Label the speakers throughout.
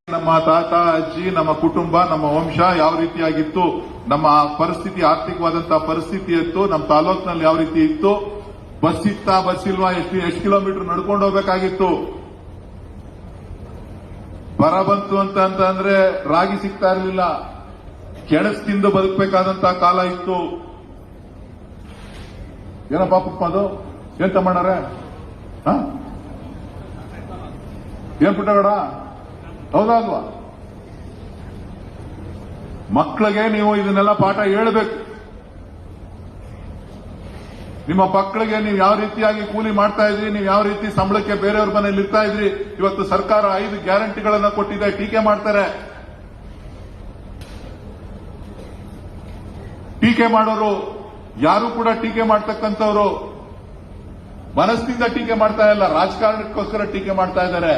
Speaker 1: ನಮ್ಮ ತಾತ ಅಜ್ಜಿ ನಮ್ಮ ಕುಟುಂಬ ನಮ್ಮ ವಂಶ ಯಾವ ರೀತಿಯಾಗಿತ್ತು, ನಮ್ಮ ಪರಿಸ್ಥಿತಿ ಆರ್ಥಿಕವಾದಂತಹ ಪರಿಸ್ಥಿತಿ ಇತ್ತು, ನಮ್ಮ ತಾಲೂಕಿನಲ್ಲಿ ಯಾವ ರೀತಿ ಇತ್ತು, ಬಸ್ ಇತ್ತಾ ಬಸ್ ಇಲ್ವಾ, ಎಷ್ಟು ಕಿಲೋಮೀಟರ್ ನಡ್ಕೊಂಡು ಹೋಗಬೇಕಾಗಿತ್ತು. ಬರ ಬಂತು ಅಂತಂದ್ರೆ ರಾಗಿ ಸಿಗ್ತಾ ಇರಲಿಲ್ಲ, ಕೆಣಸ್ ತಿಂದು ಬದುಕಬೇಕಾದಂತಹ ಕಾಲ ಇತ್ತು. ಏನಪ್ಪ ಪಪ್ಪ ಅದು ಏನ್ ತಮ್ಮಣ್ಣರೇ, ಏನ್ ಪುಟ್ಟಗಡ, ಹೌದಾ ಅಲ್ವಾ? ಮಕ್ಕಳಿಗೆ ನೀವು ಇದನ್ನೆಲ್ಲ ಪಾಠ ಹೇಳಬೇಕು. ನಿಮ್ಮ ಮಕ್ಕಳಿಗೆ ನೀವು ಯಾವ ರೀತಿಯಾಗಿ ಕೂಲಿ ಮಾಡ್ತಾ ಇದ್ರಿ, ನೀವು ಯಾವ ರೀತಿ ಸಂಬಳಕ್ಕೆ ಬೇರೆಯವ್ರ ಮನೇಲಿ ಇರ್ತಾ ಇದ್ರಿ. ಇವತ್ತು ಸರ್ಕಾರ 5 ಗ್ಯಾರಂಟಿಗಳನ್ನ ಕೊಟ್ಟಿದೆ, ಟೀಕೆ ಮಾಡ್ತಾರೆ. ಟೀಕೆ ಮಾಡೋರು ಯಾರು ಕೂಡ ಟೀಕೆ ಮಾಡ್ತಕ್ಕಂಥವ್ರು ಮನಸ್ಸಿನಿಂದ ಟೀಕೆ ಮಾಡ್ತಾ ಇಲ್ಲ, ರಾಜಕಾರಣಕ್ಕೋಸ್ಕರ ಟೀಕೆ ಮಾಡ್ತಾ ಇದ್ದಾರೆ.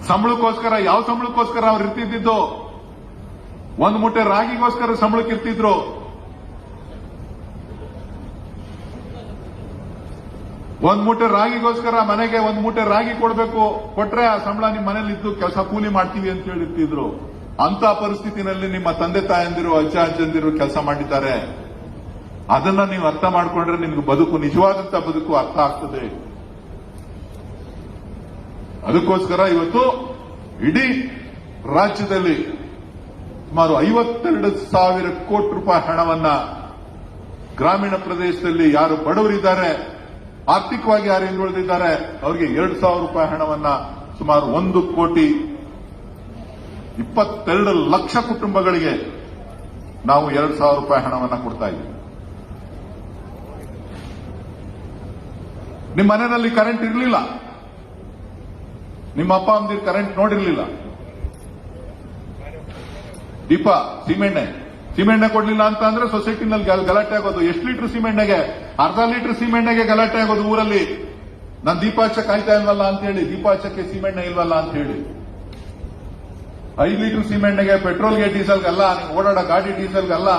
Speaker 1: ಸಂಬಳಕ್ಕೋಸ್ಕರ, ಯಾವ ಸಂಬಳಕ್ಕೋಸ್ಕರ ಅವ್ರು ಇರ್ತಿದ್ದು? ಒಂದು ಮೂಟೆ ರಾಗಿಗೋಸ್ಕರ ಸಂಬಳಕ್ಕೆ ಇರ್ತಿದ್ರು. ಒಂದ್ ಮೂಟೆ ರಾಗಿಗೋಸ್ಕರ ಮನೆಗೆ ಒಂದ್ ಮೂಟೆ ರಾಗಿ ಕೊಡಬೇಕು, ಕೊಟ್ರೆ ಆ ಸಂಬಳ ನಿಮ್ಮ ಮನೇಲಿ ಇದ್ದು ಕೆಲಸ ಕೂಲಿ ಮಾಡ್ತೀವಿ ಅಂತ ಹೇಳಿರ್ತಿದ್ರು. ಅಂತ ಪರಿಸ್ಥಿತಿನಲ್ಲಿ ನಿಮ್ಮ ತಂದೆ ತಾಯಂದಿರು, ಅಜ್ಜ ಅಜ್ಜಂದಿರು ಕೆಲಸ ಮಾಡಿದ್ದಾರೆ. ಅದನ್ನ ನೀವು ಅರ್ಥ ಮಾಡ್ಕೊಂಡ್ರೆ ನಿಮ್ಗೆ ಬದುಕು, ನಿಜವಾದಂತ ಬದುಕು ಅರ್ಥ ಆಗ್ತದೆ. ಅದಕ್ಕೋಸ್ಕರ ಇವತ್ತು ಇಡೀ ರಾಜ್ಯದಲ್ಲಿ ಸುಮಾರು 52,000 ಕೋಟಿ ರೂಪಾಯಿ ಹಣವನ್ನ ಗ್ರಾಮೀಣ ಪ್ರದೇಶದಲ್ಲಿ ಯಾರು ಬಡವರಿದ್ದಾರೆ, ಆರ್ಥಿಕವಾಗಿ ಯಾರು ಹಿಂದುಳಿದಿದ್ದಾರೆ, ಅವರಿಗೆ 2,000 ರೂಪಾಯಿ ಹಣವನ್ನ ಸುಮಾರು 1,22 ಲಕ್ಷ ಕುಟುಂಬಗಳಿಗೆ ನಾವು 2,000 ರೂಪಾಯಿ ಹಣವನ್ನ ಕೊಡ್ತಾ ಇದ್ದೀವಿ. ನಿಮ್ಮ ಮನೆಯಲ್ಲಿ ಕರೆಂಟ್ ಇರಲಿಲ್ಲ, ನಿಮ್ಮ ಅಪ್ಪ ಅಮ್ಮಂದಿರು ಕರೆಂಟ್ ನೋಡಿರ್ಲಿಲ್ಲ, ದೀಪ ಸಿಮೆಂಟ್ನೆ ಕೊಡ್ಲಿಲ್ಲ ಅಂತ ಅಂದ್ರೆ ಸೊಸೈಟಿನಲ್ಲಿ ಗಲಾಟೆ ಆಗೋದು. ಎಷ್ಟು ಲೀಟರ್ ಸಿಮೆಂಟ್ಗೆ? ಅರ್ಧ ಲೀಟರ್ ಸಿಮೆಂಟ್ಗೆ ಗಲಾಟೆ ಆಗೋದು ಊರಲ್ಲಿ. ನಾನು ದೀಪ ಹಚ್ಚಕ್ಕೆ ಕಾಯ್ತಾ ಇಲ್ವಲ್ಲ ಅಂತ ಹೇಳಿ, ದೀಪ ಹಚ್ಚಕ್ಕೆ ಸಿಮೆಂಟ್ನೆ ಇಲ್ವಲ್ಲ ಅಂತ ಹೇಳಿ. 5 ಲೀಟರ್ ಸಿಮೆಂಟ್ಗೆ, ಪೆಟ್ರೋಲ್ಗೆ ಡೀಸೆಲ್ಗಲ್ಲ, ನೀವು ಓಡಾಡೋ ಗಾಡಿ ಡೀಸೆಲ್ಗಲ್ಲ,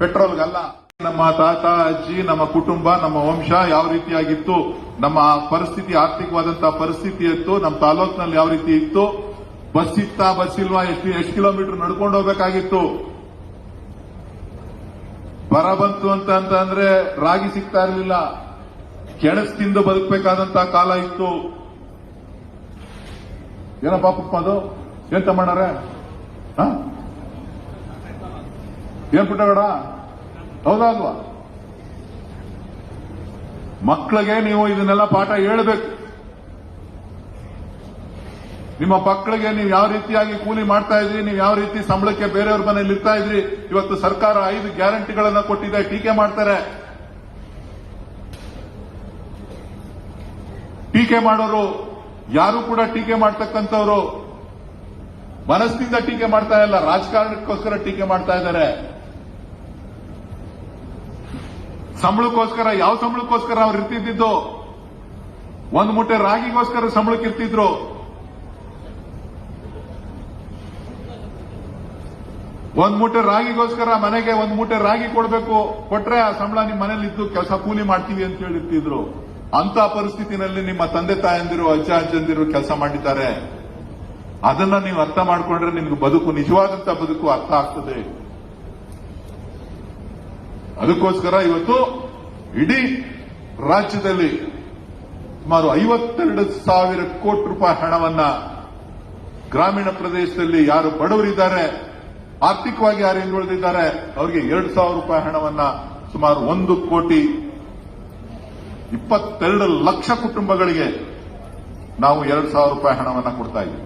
Speaker 1: ಪೆಟ್ರೋಲ್ಗಲ್ಲ. ನಮ್ಮ ತಾತ ಅಜ್ಜಿ ನಮ್ಮ ಕುಟುಂಬ ನಮ್ಮ ವಂಶ ಯಾವ ರೀತಿಯಾಗಿತ್ತು, ನಮ್ಮ ಪರಿಸ್ಥಿತಿ ಆರ್ಥಿಕವಾದಂತಹ ಪರಿಸ್ಥಿತಿ ಇತ್ತು, ನಮ್ಮ ತಾಲೂಕಿನಲ್ಲಿ ಯಾವ ರೀತಿ ಇತ್ತು, ಬಸ್ ಇತ್ತಾ ಬಸ್ ಇಲ್ವಾ, ಎಷ್ಟು ಕಿಲೋಮೀಟರ್ ನಡ್ಕೊಂಡು ಹೋಗಬೇಕಾಗಿತ್ತು. ಬರ ಬಂತು ಅಂತಂದ್ರೆ ರಾಗಿ ಸಿಗ್ತಾ ಇರಲಿಲ್ಲ, ಕೆಣಸ್ ತಿಂದು ಬದುಕಬೇಕಾದಂತಹ ಕಾಲ ಇತ್ತು. ಏನಪ್ಪ ಪಪ್ಪ ಅದು ಏನ್ ತಮ್ಮಣ್ಣರೇ, ಏನ್ ಪುಟ್ಟಗಡ, ಹೌದಾ ಅಲ್ವಾ? ಮಕ್ಕಳಿಗೆ ನೀವು ಇದನ್ನೆಲ್ಲ ಪಾಠ ಹೇಳಬೇಕು. ನಿಮ್ಮ ಮಕ್ಕಳಿಗೆ ನೀವು ಯಾವ ರೀತಿಯಾಗಿ ಕೂಲಿ ಮಾಡ್ತಾ ಇದ್ರಿ, ನೀವು ಯಾವ ರೀತಿ ಸಂಬಳಕ್ಕೆ ಬೇರೆಯವ್ರ ಮನೇಲಿ ಇರ್ತಾ ಇದ್ರಿ. ಇವತ್ತು ಸರ್ಕಾರ 5 ಗ್ಯಾರಂಟಿಗಳನ್ನ ಕೊಟ್ಟಿದೆ, ಟೀಕೆ ಮಾಡ್ತಾರೆ. ಟೀಕೆ ಮಾಡೋರು ಯಾರು ಕೂಡ ಟೀಕೆ ಮಾಡ್ತಕ್ಕಂಥವ್ರು ಮನಸ್ಸಿನಿಂದ ಟೀಕೆ ಮಾಡ್ತಾ ಇಲ್ಲ, ರಾಜಕಾರಣಕ್ಕೋಸ್ಕರ ಟೀಕೆ ಮಾಡ್ತಾ ಇದ್ದಾರೆ. ಸಂಬಳಕ್ಕೋಸ್ಕರ, ಯಾವ ಸಂಬಳಕ್ಕೋಸ್ಕರ ಅವ್ರು ಇರ್ತಿದ್ದು? ಒಂದು ಮೂಟೆ ರಾಗಿಗೋಸ್ಕರ ಸಂಬಳಕ್ಕೆ ಇರ್ತಿದ್ರು. ಒಂದ್ ಮೂಟೆ ರಾಗಿಗೋಸ್ಕರ ಮನೆಗೆ ಒಂದ್ ಮೂಟೆ ರಾಗಿ ಕೊಡಬೇಕು, ಕೊಟ್ರೆ ಆ ಸಂಬಳ ನಿಮ್ಮ ಮನೇಲಿ ಇದ್ದು ಕೆಲಸ ಕೂಲಿ ಮಾಡ್ತೀವಿ ಅಂತ ಹೇಳಿರ್ತಿದ್ರು. ಅಂತ ಪರಿಸ್ಥಿತಿನಲ್ಲಿ ನಿಮ್ಮ ತಂದೆ ತಾಯಂದಿರು, ಅಜ್ಜ ಅಜ್ಜಂದಿರು ಕೆಲಸ ಮಾಡಿದ್ದಾರೆ. ಅದನ್ನ ನೀವು ಅರ್ಥ ಮಾಡ್ಕೊಂಡ್ರೆ ನಿಮ್ಗೆ ಬದುಕು, ನಿಜವಾದಂತ ಬದುಕು ಅರ್ಥ ಆಗ್ತದೆ. ಅದಕ್ಕೋಸ್ಕರ ಇವತ್ತು ಇಡೀ ರಾಜ್ಯದಲ್ಲಿ ಸುಮಾರು 52,000 ಕೋಟಿ ರೂಪಾಯಿ ಹಣವನ್ನ ಗ್ರಾಮೀಣ ಪ್ರದೇಶದಲ್ಲಿ ಯಾರು ಬಡವರಿದ್ದಾರೆ, ಆರ್ಥಿಕವಾಗಿ ಯಾರು ಹಿಂದುಳಿದಿದ್ದಾರೆ, ಅವರಿಗೆ 2,000 ರೂಪಾಯಿ ಹಣವನ್ನ ಸುಮಾರು 1,22 ಲಕ್ಷ ಕುಟುಂಬಗಳಿಗೆ ನಾವು 2,000 ರೂಪಾಯಿ ಹಣವನ್ನ ಕೊಡ್ತಾ ಇದ್ದೀವಿ.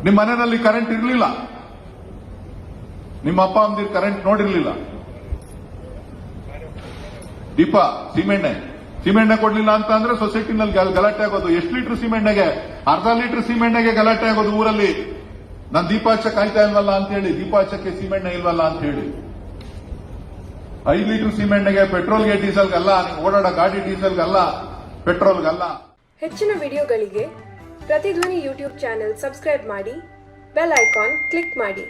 Speaker 1: ನಿಮ್ಮ ಮನೆಯಲ್ಲಿ ಕರೆಂಟ್ ಇರಲಿಲ್ಲ, ನಿಮ್ಮ ಅಪ್ಪ ಅಮ್ಮಂದಿರು ಕರೆಂಟ್ ನೋಡಿರ್ಲಿಲ್ಲ, ದೀಪ ಸಿಮೆಂಟ್ನೆ ಕೊಡ್ಲಿಲ್ಲ ಅಂತ ಅಂದ್ರೆ ಸೊಸೈಟಿನಲ್ಲಿ ಗಲಾಟೆ ಆಗೋದು. ಎಷ್ಟು ಲೀಟರ್ ಸಿಮೆಂಟ್ಗೆ? ಅರ್ಧ ಲೀಟರ್ ಸಿಮೆಂಟ್ಗೆ ಗಲಾಟೆ ಆಗೋದು ಊರಲ್ಲಿ. ನಾನು ದೀಪ ಹಚ್ಚಕ್ಕೆ ಕಾಯ್ತಾ ಇಲ್ವಲ್ಲ ಅಂತ ಹೇಳಿ, ದೀಪ ಹಚ್ಚಕ್ಕೆ ಸಿಮೆಂಟ್ನೆ ಇಲ್ವಲ್ಲ ಅಂತ ಹೇಳಿ. 5 ಲೀಟರ್ ಸಿಮೆಂಟ್ಗೆ, ಪೆಟ್ರೋಲ್ಗೆ ಡೀಸೆಲ್ಗಲ್ಲ, ನೀವು ಓಡಾಡೋ ಗಾಡಿ ಡೀಸೆಲ್ಗಲ್ಲ, ಪೆಟ್ರೋಲ್ಗಲ್ಲ.
Speaker 2: ಹೆಚ್ಚಿನ ವಿಡಿಯೋಗಳಿಗೆ ಪ್ರತಿಧ್ವನಿ ಯೂಟ್ಯೂಬ್ ಚಾನೆಲ್ ಸಬ್ಸ್ಕ್ರೈಬ್ ಮಾಡಿ, ಬೆಲ್ ಐಕಾನ್ ಕ್ಲಿಕ್ ಮಾಡಿ.